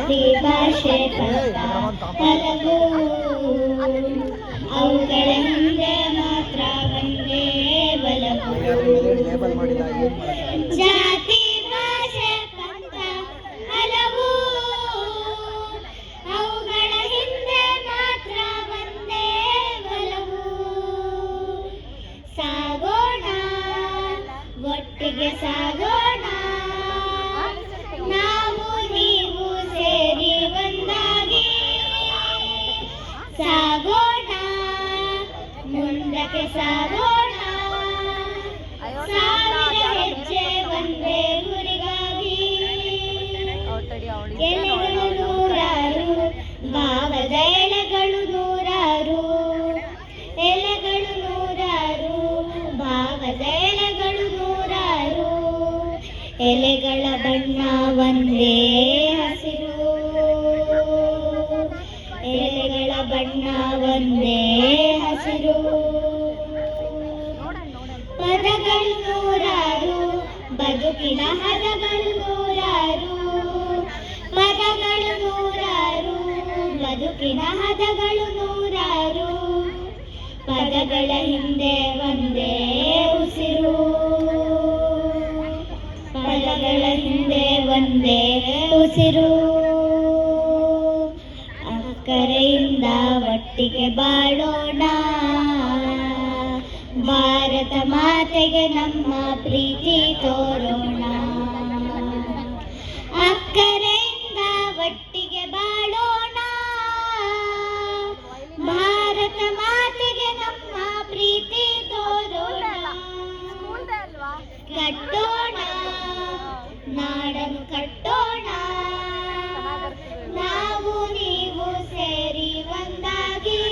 ಜಾತಿ ಭಾಷೆ ಪಂಥ ಹಲವು, ಅವುಗಳ ಹಿಂದೆ ಮಾತ್ರ ಒಂದೇ ಬಲವು. ಜಾತಿ ಭಾಷೆ ಪಂಥ ಹಲವು, ಅವುಗಳ ಹಿಂದೆ ಮಾತ್ರ ಒಂದೇ ಬಲವು. ಸಾಗೋಣ ಒಟ್ಟಿಗೆ ಸಾಗೋಣ, ನಾವು ನೀವು ಸೇರಿ ಒಂದಾಗಿ ಸಾಗೋಣ, ಮುಂದಕ್ಕೆ ಸಾಗೋಣ, ಸಾವಿರ ಹೆಜ್ಜೆ ಒಂದೇ ಗುರಿಗಾಗಿ. ಎಲೆಗಳು ನೂರಾರು, ಭಾವದ ಎಲೆಗಳು ನೂರಾರು, ಎಲೆಗಳು ನೂರಾರು, ಭಾವದ ಎಲೆಗಳು ನೂರಾರು. ಎಲೆಗಳ ಬಣ್ಣ ಒಂದೇ ಹಸಿರು, ಎಲೆಗಳ ಬಣ್ಣ ಒಂದೇ ಹಸಿರು. ಪದಗಳು ನೂರಾರು, ಬದುಕಿನ ಹದಗಳು ನೂರಾರು, ಪದಗಳು ನೂರಾರು, ಬದುಕಿನ ಹದಗಳು ನೂರಾರು. ಪದಗಳ ಹಿಂದೆ ಒಂದೇ ಉಸಿರು, ಪದಗಳ ಹಿಂದೆ ಒಂದೇ ಉಸಿರು. ಅಕ್ಕರೆಯಿಂದ ಒಟ್ಟಿಗೆ ಬಾಳೋಣ, ಭಾರತ ಮಾತೆಗೆ ನಮ್ಮ ಪ್ರೀತಿ ತೋರೋಣ. ಅಕ್ಕರೆಯಿಂದ ಒಟ್ಟಿಗೆ ಬಾಳೋಣ, ಭಾರತ ಮಾತೆಗೆ ನಮ್ಮ ಪ್ರೀತಿ ತೋರೋಣ. ಕಟ್ಟೋಣ ನಾಡನ್ನು ಕಟ್ಟೋಣ, ನಾವು ನೀವು ಸೇರಿ ಒಂದಾಗಿ.